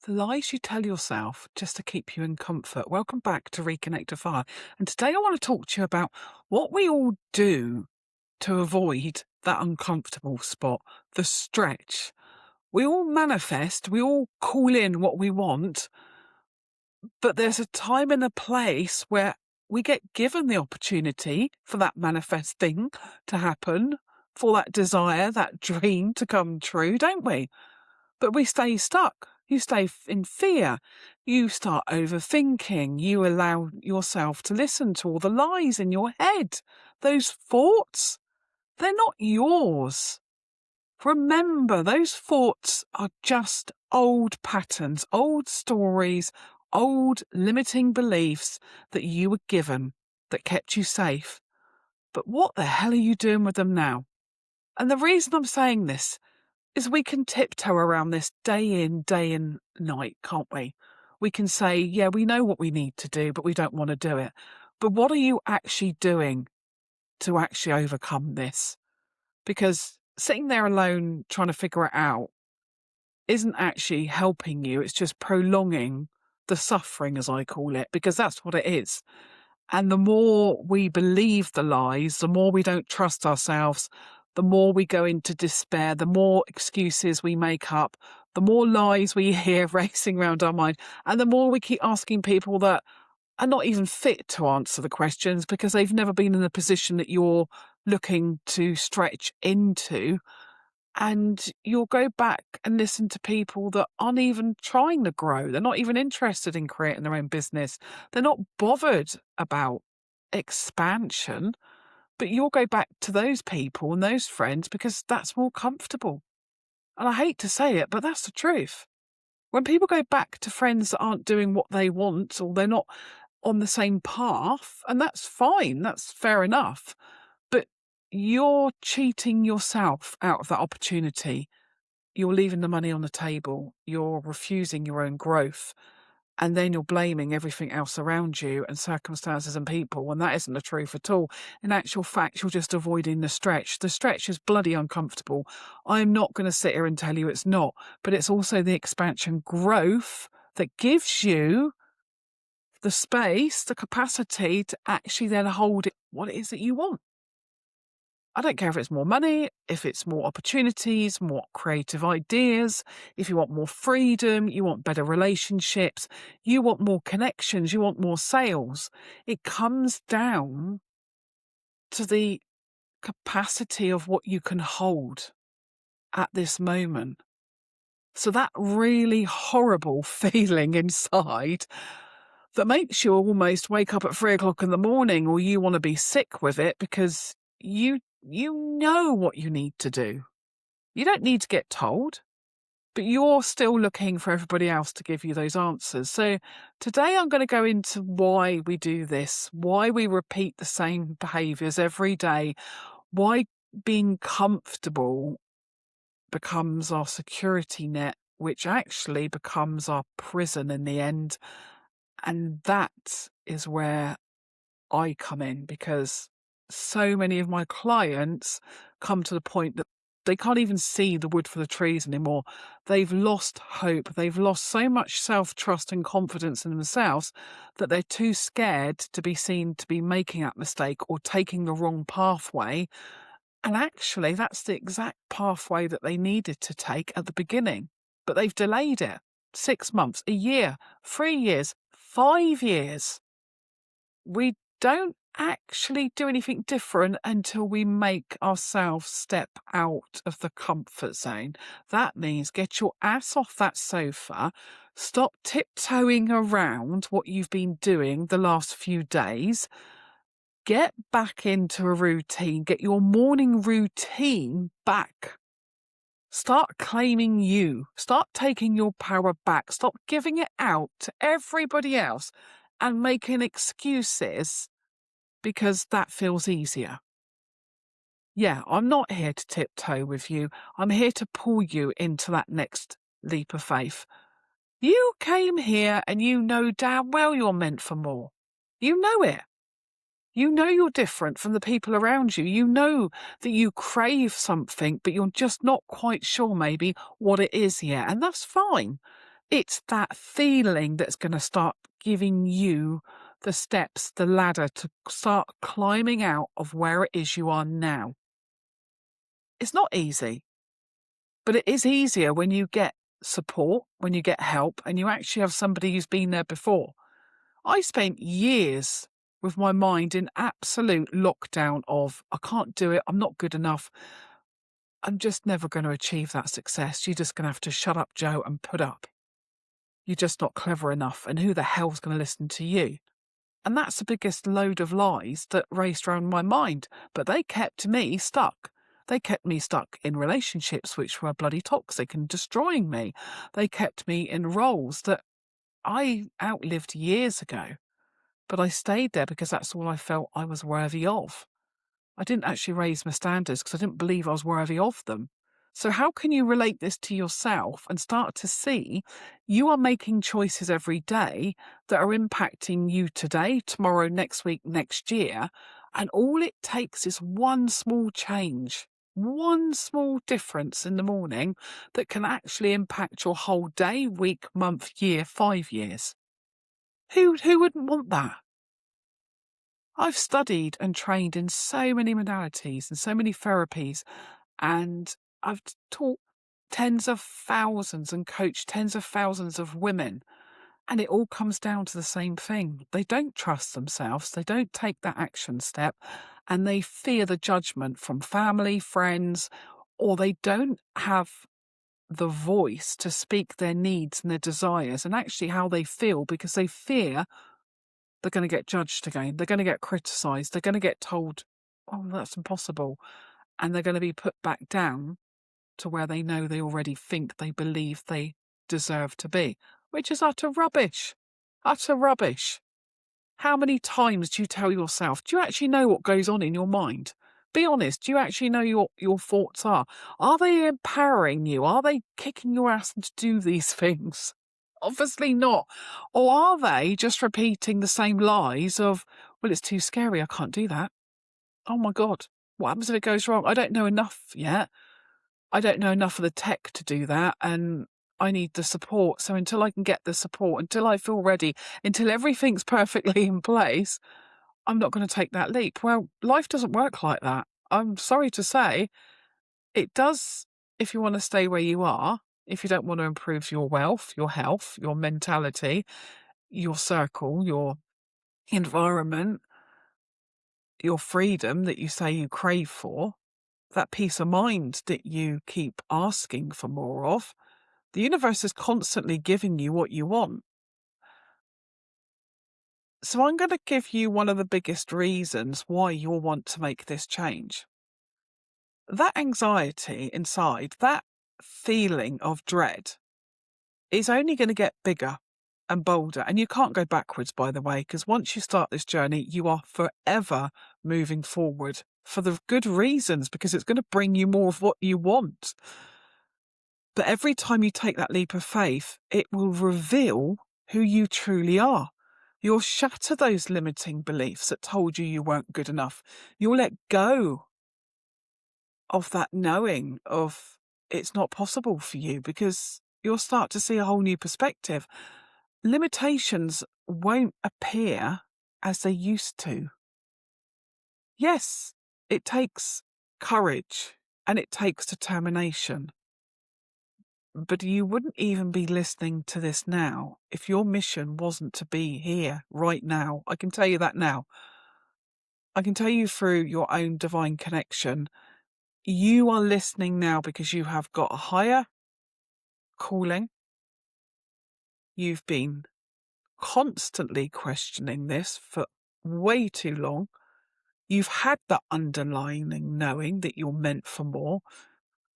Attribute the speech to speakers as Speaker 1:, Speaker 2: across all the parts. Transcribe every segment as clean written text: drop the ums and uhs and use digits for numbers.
Speaker 1: The lies you tell yourself just to keep you in comfort. Welcome back to Reconnect to Fire. And today I want to talk to you about what we all do to avoid that uncomfortable spot, the stretch. We all manifest, we all call in what we want, but there's a time and a place where we get given the opportunity for that manifesting to happen, for that desire, that dream to come true, don't we? But we stay stuck. You stay in fear. You start overthinking. You allow yourself to listen to all the lies in your head. Those thoughts, they're not yours. Remember, those thoughts are just old patterns, old stories, old limiting beliefs that you were given that kept you safe. But what the hell are you doing with them now? And the reason I'm saying this is we can tiptoe around this day in, night, can't we? We can say, yeah, we know what we need to do, but we don't want to do it. But what are you actually doing to actually overcome this? Because sitting there alone trying to figure it out isn't actually helping you. It's just prolonging the suffering, as I call it, because that's what it is. And the more we believe the lies, the more we don't trust ourselves, the more we go into despair, the more excuses we make up, the more lies we hear racing around our mind, and the more we keep asking people that are not even fit to answer the questions because they've never been in the position that you're looking to stretch into. And you'll go back and listen to people that aren't even trying to grow. They're not even interested in creating their own business. They're not bothered about expansion. But you'll go back to those people and those friends because that's more comfortable. And I hate to say it, but that's the truth. When people go back to friends that aren't doing what they want or they're not on the same path, and that's fine, that's fair enough. But you're cheating yourself out of that opportunity. You're leaving the money on the table. You're refusing your own growth. And then you're blaming everything else around you and circumstances and people, when that isn't the truth at all. In actual fact, you're just avoiding the stretch. The stretch is bloody uncomfortable. I'm not going to sit here and tell you it's not, but it's also the expansion growth that gives you the space, the capacity to actually then hold it, what it is that you want. I don't care if it's more money, if it's more opportunities, more creative ideas, if you want more freedom, you want better relationships, you want more connections, you want more sales. It comes down to the capacity of what you can hold at this moment. So that really horrible feeling inside that makes you almost wake up at 3 o'clock in the morning, or you want to be sick with it because you know what you need to do. You don't need to get told, but you're still looking for everybody else to give you those answers. So today I'm going to go into why we do this, why we repeat the same behaviors every day, why being comfortable becomes our security net, which actually becomes our prison in the end. And that is where I come in, because so many of my clients come to the point that they can't even see the wood for the trees anymore. They've lost hope. They've lost so much self-trust and confidence in themselves that they're too scared to be seen to be making that mistake or taking the wrong pathway. And actually, that's the exact pathway that they needed to take at the beginning. But they've delayed it 6 months, a year, 3 years, 5 years. We don't actually do anything different until we make ourselves step out of the comfort zone. That means get your ass off that sofa, stop tiptoeing around what you've been doing the last few days, get back into a routine, get your morning routine back. Start claiming you. Start taking your power back. Stop giving it out to everybody else and making excuses because that feels easier. Yeah, I'm not here to tiptoe with you. I'm here to pull you into that next leap of faith. You came here and you know damn well you're meant for more. You know it. You know you're different from the people around you. You know that you crave something, but you're just not quite sure maybe what it is yet. And that's fine. It's that feeling that's going to start giving you the steps, the ladder to start climbing out of where it is you are now. It's not easy, but it is easier when you get support, when you get help, and you actually have somebody who's been there before. I spent years with my mind in absolute lockdown of, I can't do it, I'm not good enough, I'm just never going to achieve that success. You're just going to have to shut up, Joe, and put up. You're just not clever enough, and who the hell's going to listen to you? And that's the biggest load of lies that raced around my mind. But they kept me stuck. They kept me stuck in relationships which were bloody toxic and destroying me. They kept me in roles that I outlived years ago. But I stayed there because that's all I felt I was worthy of. I didn't actually raise my standards because I didn't believe I was worthy of them. So how can you relate this to yourself and start to see you are making choices every day that are impacting you today, tomorrow, next week, next year, and all it takes is one small change, one small difference in the morning that can actually impact your whole day, week, month, year, 5 years. Who wouldn't want that? I've studied and trained in so many modalities and so many therapies, and I've taught tens of thousands and coached tens of thousands of women. And it all comes down to the same thing. They don't trust themselves. They don't take that action step, and they fear the judgment from family, friends, or they don't have the voice to speak their needs and their desires and actually how they feel because they fear they're going to get judged again. They're going to get criticised. They're going to get told, oh, that's impossible. And they're going to be put back down to where they know they already think they believe they deserve to be, which is utter rubbish. Utter rubbish. How many times do you tell yourself, do you actually know what goes on in your mind? Be honest, do you actually know your thoughts are? Are they empowering you? Are they kicking your ass to do these things? Obviously not. Or are they just repeating the same lies of, well, it's too scary, I can't do that. Oh my God, what happens if it goes wrong? I don't know enough yet. I don't know enough of the tech to do that, and I need the support. So until I can get the support, until I feel ready, until everything's perfectly in place, I'm not going to take that leap. Well, life doesn't work like that. I'm sorry to say, it does if you want to stay where you are, if you don't want to improve your wealth, your health, your mentality, your circle, your environment, your freedom that you say you crave for, that peace of mind that you keep asking for more of. The universe is constantly giving you what you want. So I'm going to give you one of the biggest reasons why you'll want to make this change. That anxiety inside, that feeling of dread is only going to get bigger and bolder. And you can't go backwards, by the way, because once you start this journey, you are forever moving forward for the good reasons, because it's going to bring you more of what you want. But every time you take that leap of faith, it will reveal who you truly are. You'll shatter those limiting beliefs that told you you weren't good enough. You'll let go of that knowing of it's not possible for you, because you'll start to see a whole new perspective. Limitations won't appear as they used to. Yes, it takes courage and it takes determination. But you wouldn't even be listening to this now if your mission wasn't to be here right now. I can tell you that now. I can tell you through your own divine connection, you are listening now because you have got a higher calling. You've been constantly questioning this for way too long. You've had that underlying knowing that you're meant for more,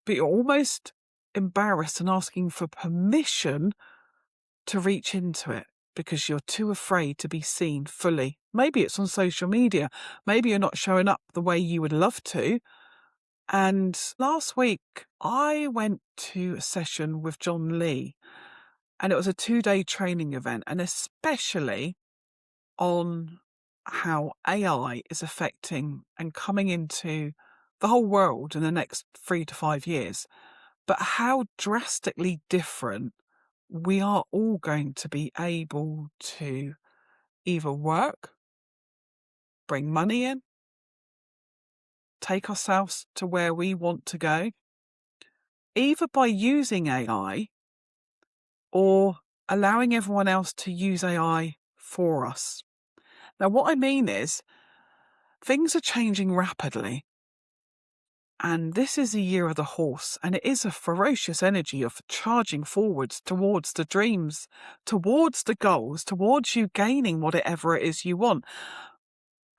Speaker 1: but you're almost embarrassed and asking for permission to reach into it because you're too afraid to be seen fully. Maybe it's on social media. Maybe you're not showing up the way you would love to. And last week, I went to a session with John Lee, and it was a 2-day training event, and especially on how AI is affecting and coming into the whole world in the next 3 to 5 years, but how drastically different we are all going to be able to either work, bring money in, take ourselves to where we want to go, either by using AI or allowing everyone else to use AI for us. Now, what I mean is, things are changing rapidly. And this is a year of the horse, and it is a ferocious energy of charging forwards towards the dreams, towards the goals, towards you gaining whatever it is you want.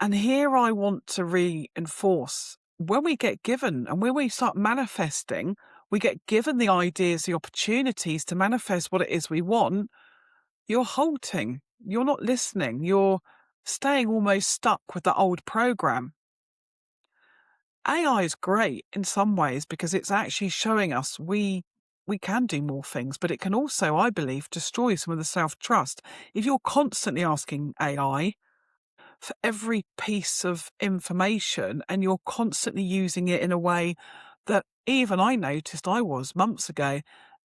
Speaker 1: And here I want to reinforce, when we get given and when we start manifesting, we get given the ideas, the opportunities to manifest what it is we want, you're halting, you're not listening, you're staying almost stuck with the old program. AI is great in some ways because it's actually showing us we can do more things, but it can also, I believe, destroy some of the self-trust. If you're constantly asking AI for every piece of information and you're constantly using it in a way that even I noticed I was months ago,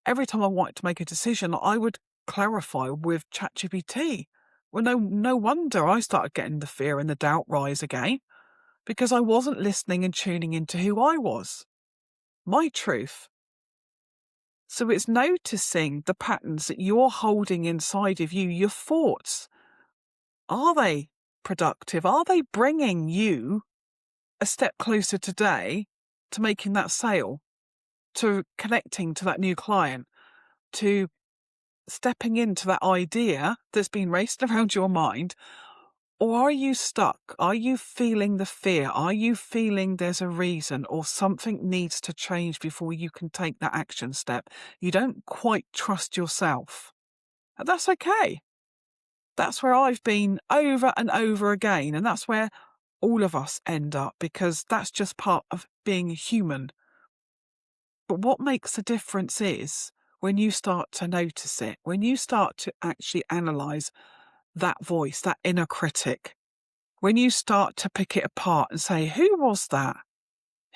Speaker 1: every time I wanted to make a decision, I would clarify with ChatGPT. Well, no wonder I started getting the fear and the doubt rise again, because I wasn't listening and tuning into who I was, my truth. So it's noticing the patterns that you're holding inside of you, your thoughts. Are they productive? Are they bringing you a step closer today to making that sale, to connecting to that new client, to stepping into that idea that's been racing around your mind? Or are you stuck? Are you feeling the fear? Are you feeling there's a reason or something needs to change before you can take that action step? You don't quite trust yourself. And that's okay. That's where I've been over and over again. And that's where all of us end up, because that's just part of being human. But what makes the difference is when you start to notice it, when you start to actually analyze that voice, that inner critic. When you start to pick it apart and say, who was that?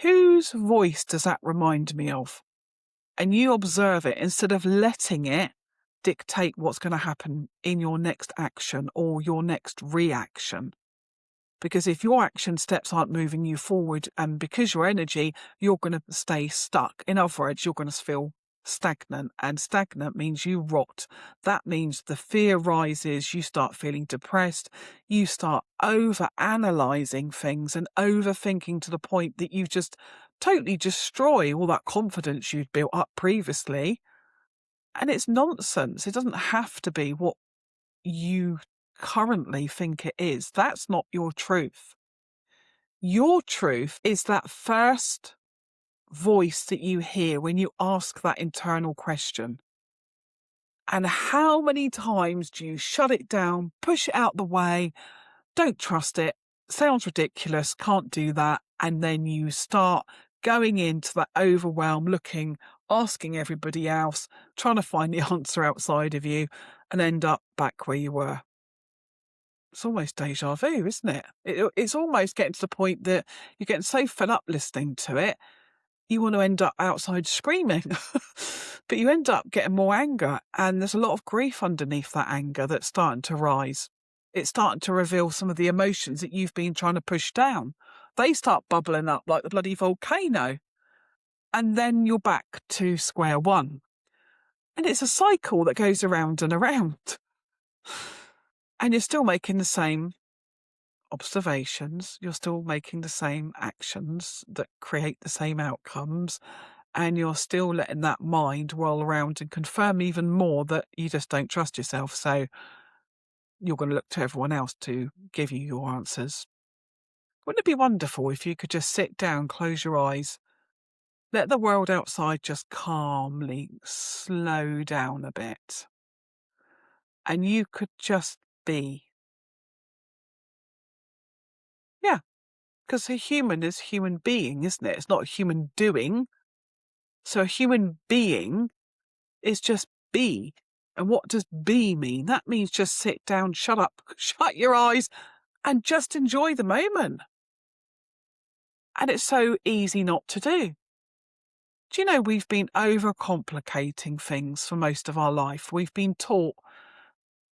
Speaker 1: Whose voice does that remind me of? And you observe it instead of letting it dictate what's going to happen in your next action or your next reaction. Because if your action steps aren't moving you forward, and because your energy, you're going to stay stuck. In other words, you're going to feel stagnant, and stagnant means you rot. That means the fear rises, you start feeling depressed, you start over analyzing things and overthinking to the point that you just totally destroy all that confidence you'd built up previously. And it's nonsense. It doesn't have to be what you currently think it is. That's not your truth. Your truth is that first voice that you hear when you ask that internal question. And how many times do you shut it down, push it out the way, don't trust it, sounds ridiculous, can't do that, and then you start going into that overwhelm, looking, asking everybody else, trying to find the answer outside of you, and end up back where you were. It's almost deja vu, isn't it? It's almost getting to the point that you're getting so fed up listening to it, you want to end up outside screaming. But you end up getting more anger, and there's a lot of grief underneath that anger that's starting to rise. It's starting to reveal some of the emotions that you've been trying to push down. They start bubbling up like the bloody volcano. And then you're back to square one. And it's a cycle that goes around and around. And you're still making the same observations, you're still making the same actions that create the same outcomes, and you're still letting that mind roll around and confirm even more that you just don't trust yourself. So you're going to look to everyone else to give you your answers. Wouldn't it be wonderful if you could just sit down, close your eyes, let the world outside just calmly slow down a bit, and you could just be? Yeah, because a human is human being, isn't it? It's not a human doing. So a human being is just be. And what does be mean? That means just sit down, shut up, shut your eyes, and just enjoy the moment. And it's so easy not to do. Do you know we've been overcomplicating things for most of our life? We've been taught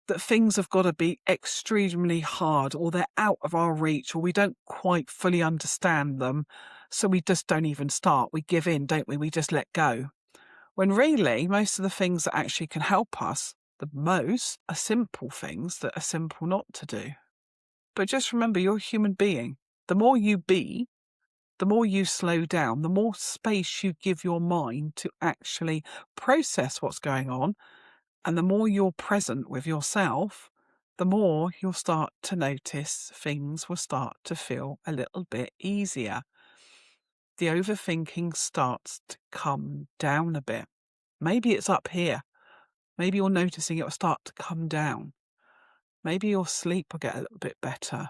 Speaker 1: that things have got to be extremely hard, or they're out of our reach, or we don't quite fully understand them. So we just don't even start. We give in, don't we? We just let go. When really, most of the things that actually can help us the most are simple things that are simple not to do. But just remember, you're a human being. The more you be, the more you slow down, the more space you give your mind to actually process what's going on, and the more you're present with yourself, the more you'll start to notice things will start to feel a little bit easier. The overthinking starts to come down a bit. Maybe it's up here. Maybe you're noticing it will start to come down. Maybe your sleep will get a little bit better.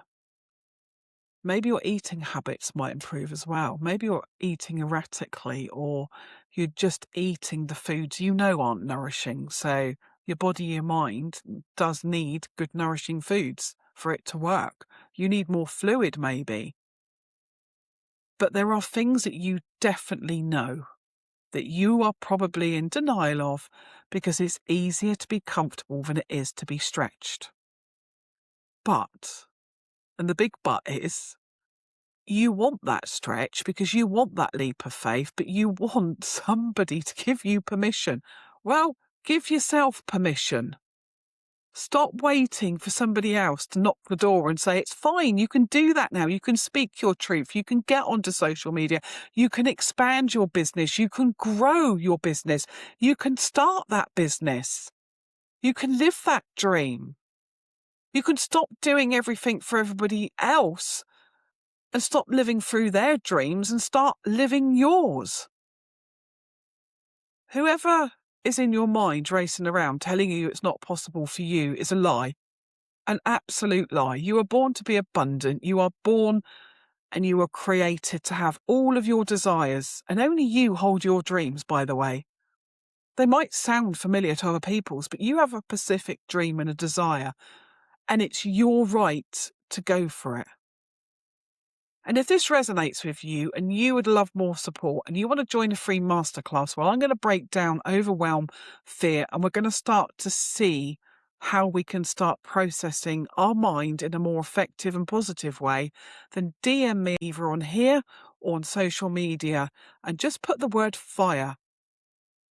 Speaker 1: Maybe your eating habits might improve as well. Maybe you're eating erratically, or you're just eating the foods you know aren't nourishing. So your body, your mind does need good nourishing foods for it to work. You need more fluid maybe. But there are things that you definitely know that you are probably in denial of, because it's easier to be comfortable than it is to be stretched. But, and the big but is, you want that stretch because you want that leap of faith, but you want somebody to give you permission. Well, give yourself permission. Stop waiting for somebody else to knock the door and say, it's fine, you can do that now. You can speak your truth. You can get onto social media. You can expand your business. You can grow your business. You can start that business. You can live that dream. You can stop doing everything for everybody else and stop living through their dreams and start living yours. Whoever is in your mind racing around telling you it's not possible for you is a lie. An absolute lie. You are born to be abundant. You are born and you were created to have all of your desires, and only you hold your dreams, by the way. They might sound familiar to other people's, but you have a specific dream and a desire, and it's your right to go for it. And if this resonates with you and you would love more support and you want to join a free masterclass, well, I'm going to break down overwhelm, fear, and we're going to start to see how we can start processing our mind in a more effective and positive way. Then DM me either on here or on social media and just put the word fire,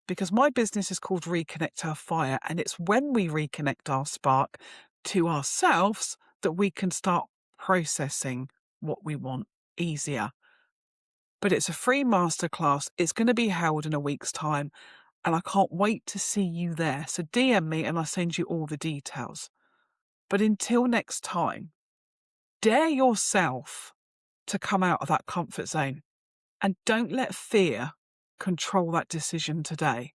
Speaker 1: because my business is called Reconnect Our Fire, and it's when we reconnect our spark to ourselves that we can start processing what we want easier. But it's a free masterclass. It's going to be held in a week's time, and I can't wait to see you there. So DM me and I'll send you all the details. But until next time, dare yourself to come out of that comfort zone, and don't let fear control that decision today.